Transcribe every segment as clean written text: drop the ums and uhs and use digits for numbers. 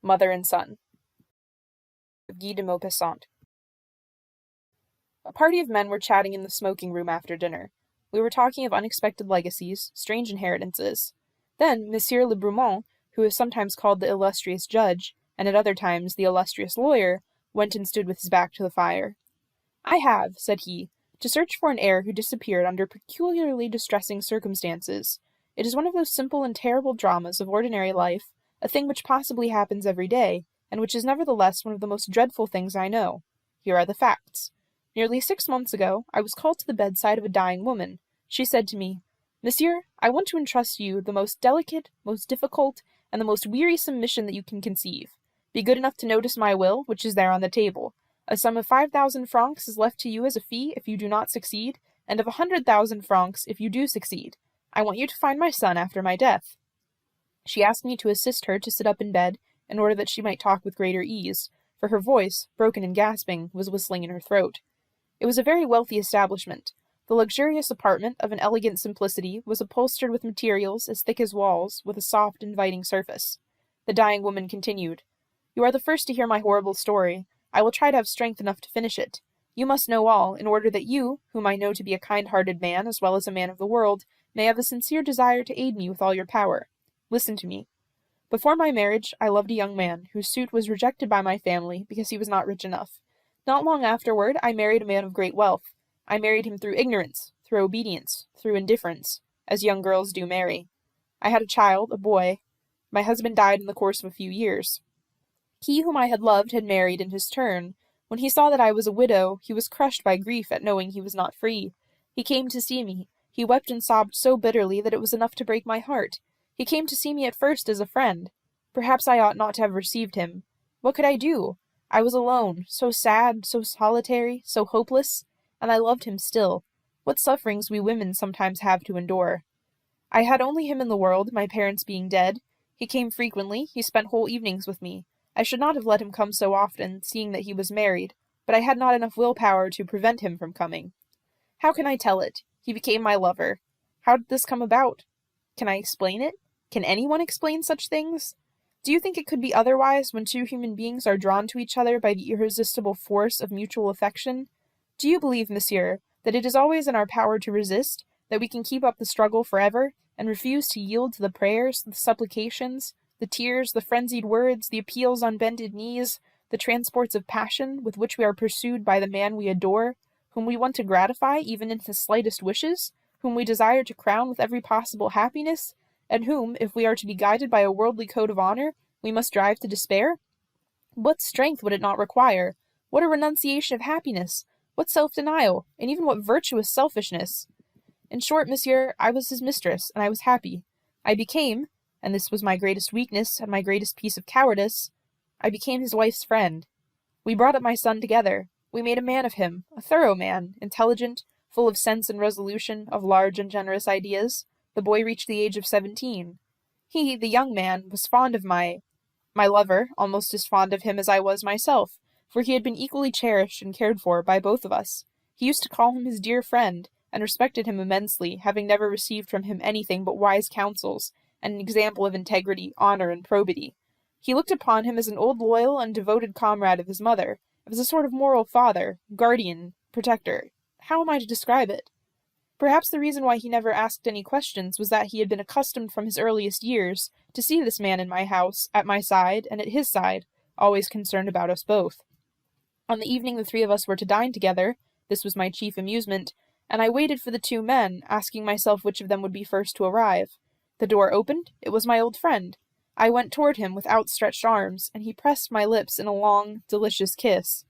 Mother and Son of Guy de Maupassant. A party of men were chatting in the smoking room after dinner. We were talking of unexpected legacies, strange inheritances. Then Monsieur Le Brumont, who is sometimes called the illustrious judge, and at other times the illustrious lawyer, went and stood with his back to the fire. "I have," said he, "to search for an heir who disappeared under peculiarly distressing circumstances. It is one of those simple and terrible dramas of ordinary life, a thing which possibly happens every day, and which is nevertheless one of the most dreadful things I know. Here are the facts. Nearly 6 months ago, I was called to the bedside of a dying woman. She said to me, 'Monsieur, I want to entrust to you the most delicate, most difficult, and the most wearisome mission that you can conceive. Be good enough to notice my will, which is there on the table. A sum of 5,000 francs is left to you as a fee if you do not succeed, and of 100,000 francs if you do succeed. I want you to find my son after my death.' She asked me to assist her to sit up in bed, in order that she might talk with greater ease, for her voice, broken and gasping, was whistling in her throat. It was a very wealthy establishment. The luxurious apartment, of an elegant simplicity, was upholstered with materials as thick as walls, with a soft, inviting surface. The dying woman continued, 'You are the first to hear my horrible story. I will try to have strength enough to finish it. You must know all, in order that you, whom I know to be a kind-hearted man as well as a man of the world, may have a sincere desire to aid me with all your power. Listen to me. Before my marriage, I loved a young man, whose suit was rejected by my family because he was not rich enough. Not long afterward, I married a man of great wealth. I married him through ignorance, through obedience, through indifference, as young girls do marry. I had a child, a boy. My husband died in the course of a few years. He whom I had loved had married in his turn. When he saw that I was a widow, he was crushed by grief at knowing he was not free. He came to see me. He wept and sobbed so bitterly that it was enough to break my heart. He came to see me at first as a friend. Perhaps I ought not to have received him. What could I do? I was alone, so sad, so solitary, so hopeless, and I loved him still. What sufferings we women sometimes have to endure. I had only him in the world, my parents being dead. He came frequently, he spent whole evenings with me. I should not have let him come so often, seeing that he was married, but I had not enough willpower to prevent him from coming. How can I tell it? He became my lover. How did this come about? Can I explain it? Can anyone explain such things? Do you think it could be otherwise when two human beings are drawn to each other by the irresistible force of mutual affection? Do you believe, monsieur, that it is always in our power to resist, that we can keep up the struggle forever, and refuse to yield to the prayers, the supplications, the tears, the frenzied words, the appeals on bended knees, the transports of passion with which we are pursued by the man we adore, whom we want to gratify even in his slightest wishes, whom we desire to crown with every possible happiness, and whom, if we are to be guided by a worldly code of honor, we must drive to despair? What strength would it not require? What a renunciation of happiness! What self-denial, and even what virtuous selfishness! In short, monsieur, I was his mistress, and I was happy. I became, and this was my greatest weakness and my greatest piece of cowardice, I became his wife's friend. We brought up my son together. We made a man of him, a thorough man, intelligent, full of sense and resolution, of large and generous ideas. The boy reached the age of 17. He, the young man, was fond of my lover, almost as fond of him as I was myself, for he had been equally cherished and cared for by both of us. He used to call him his dear friend, and respected him immensely, having never received from him anything but wise counsels, and an example of integrity, honor, and probity. He looked upon him as an old loyal and devoted comrade of his mother, as a sort of moral father, guardian, protector. How am I to describe it? Perhaps the reason why he never asked any questions was that he had been accustomed from his earliest years to see this man in my house, at my side, and at his side, always concerned about us both. On the evening the three of us were to dine together, this was my chief amusement, and I waited for the two men, asking myself which of them would be first to arrive. The door opened. It was my old friend. I went toward him with outstretched arms, and he pressed my lips in a long, delicious kiss.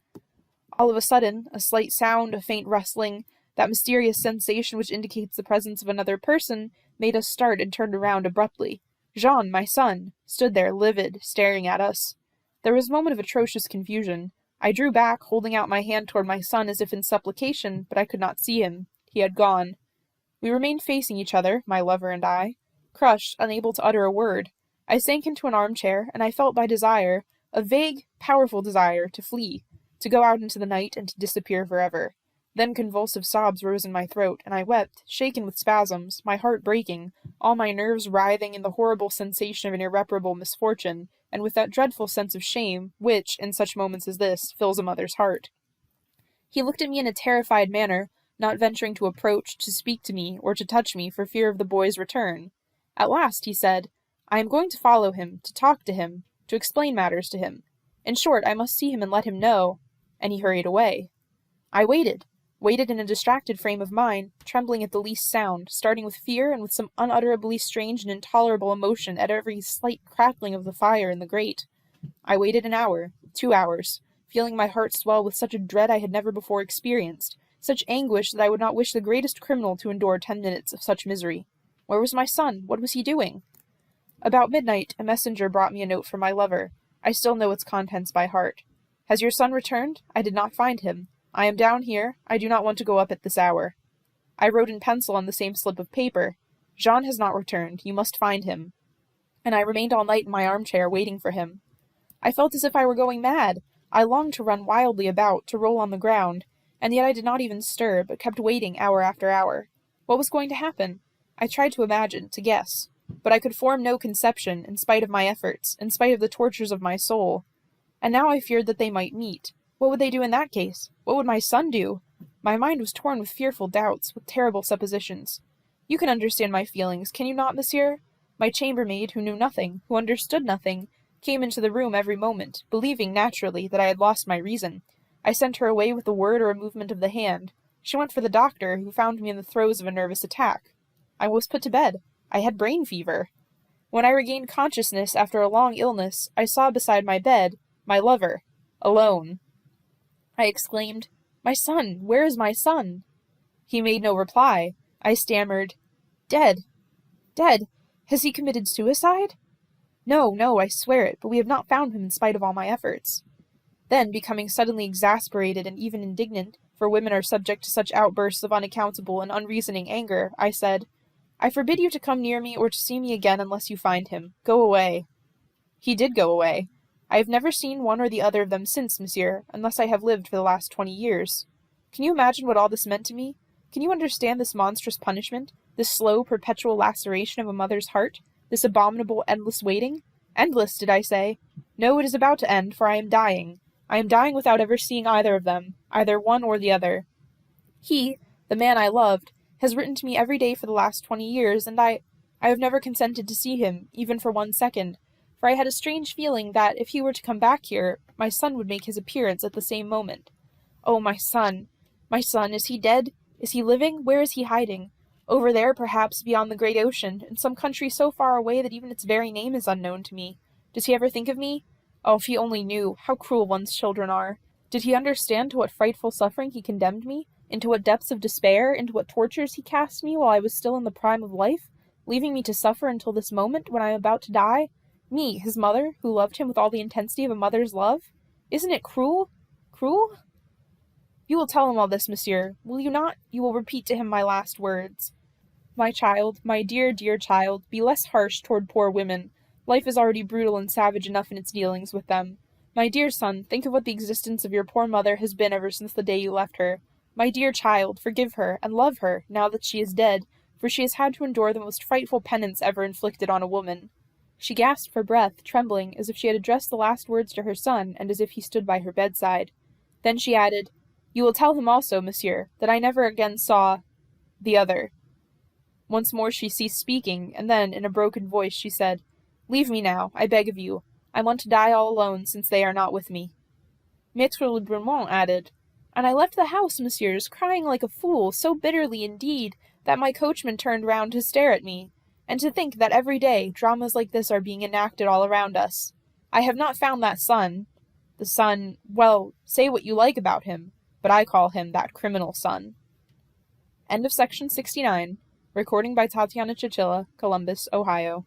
All of a sudden, a slight sound, a faint rustling, that mysterious sensation which indicates the presence of another person, made us start and turned around abruptly. Jean, my son, stood there livid, staring at us. There was a moment of atrocious confusion. I drew back, holding out my hand toward my son as if in supplication, but I could not see him. He had gone. We remained facing each other, my lover and I, crushed, unable to utter a word. I sank into an armchair, and I felt by desire, a vague, powerful desire, to flee, to go out into the night and to disappear forever. Then convulsive sobs rose in my throat, and I wept, shaken with spasms, my heart breaking, all my nerves writhing in the horrible sensation of an irreparable misfortune, and with that dreadful sense of shame which, in such moments as this, fills a mother's heart. He looked at me in a terrified manner, not venturing to approach, to speak to me, or to touch me, for fear of the boy's return. At last he said, "I am going to follow him, to talk to him, to explain matters to him. In short, I must see him and let him know," and he hurried away. I waited in a distracted frame of mind, trembling at the least sound, starting with fear and with some unutterably strange and intolerable emotion at every slight crackling of the fire in the grate. I waited an hour, 2 hours, feeling my heart swell with such a dread I had never before experienced, such anguish that I would not wish the greatest criminal to endure 10 minutes of such misery. Where was my son? What was he doing? About midnight, a messenger brought me a note from my lover. I still know its contents by heart. "Has your son returned? I did not find him. I am down here. I do not want to go up at this hour." I wrote in pencil on the same slip of paper, "Jean has not returned. You must find him." And I remained all night in my armchair waiting for him. I felt as if I were going mad. I longed to run wildly about, to roll on the ground, and yet I did not even stir, but kept waiting hour after hour. What was going to happen? I tried to imagine, to guess, but I could form no conception, in spite of my efforts, in spite of the tortures of my soul. And now I feared that they might meet. What would they do in that case? What would my son do? My mind was torn with fearful doubts, with terrible suppositions. You can understand my feelings, can you not, monsieur? My chambermaid, who knew nothing, who understood nothing, came into the room every moment, believing, naturally, that I had lost my reason. I sent her away with a word or a movement of the hand. She went for the doctor, who found me in the throes of a nervous attack. I was put to bed. I had brain fever. When I regained consciousness after a long illness, I saw beside my bed my lover, alone. I exclaimed, "My son! Where is my son?" He made no reply. I stammered, "Dead! Dead! Has he committed suicide?" "No, no, I swear it, but we have not found him in spite of all my efforts." Then, becoming suddenly exasperated and even indignant, for women are subject to such outbursts of unaccountable and unreasoning anger, I said, "I forbid you to come near me or to see me again unless you find him. Go away." He did go away. I have never seen one or the other of them since, monsieur, unless I have lived for the last 20 years. Can you imagine what all this meant to me? Can you understand this monstrous punishment, this slow, perpetual laceration of a mother's heart, this abominable, endless waiting? Endless, did I say? No, it is about to end, for I am dying. I am dying without ever seeing either of them, either one or the other. He, the man I loved, has written to me every day for the last 20 years, and I have never consented to see him, even for 1 second, for I had a strange feeling that, if he were to come back here, my son would make his appearance at the same moment. Oh, my son! My son, is he dead? Is he living? Where is he hiding? Over there, perhaps, beyond the great ocean, in some country so far away that even its very name is unknown to me. Does he ever think of me? Oh, if he only knew! How cruel one's children are! Did he understand to what frightful suffering he condemned me? Into what depths of despair, into what tortures he cast me while I was still in the prime of life, leaving me to suffer until this moment, when I am about to die? Me, his mother, who loved him with all the intensity of a mother's love? Isn't it cruel? Cruel? You will tell him all this, monsieur, will you not? You will repeat to him my last words. My child, my dear, dear child, be less harsh toward poor women. Life is already brutal and savage enough in its dealings with them. My dear son, think of what the existence of your poor mother has been ever since the day you left her. My dear child, forgive her, and love her, now that she is dead, for she has had to endure the most frightful penance ever inflicted on a woman. She gasped for breath, trembling, as if she had addressed the last words to her son, and as if he stood by her bedside. Then she added, "You will tell him also, monsieur, that I never again saw the other." Once more she ceased speaking, and then, in a broken voice, she said, "Leave me now, I beg of you. I want to die all alone, since they are not with me." Maître Lebrunmont added, "And I left the house, messieurs, crying like a fool, so bitterly indeed, that my coachman turned round to stare at me. And to think that every day dramas like this are being enacted all around us. I have not found that son. The son, well, say what you like about him, but I call him that criminal son." End of section 69. Recording by Tatiana Chichilla, Columbus, Ohio.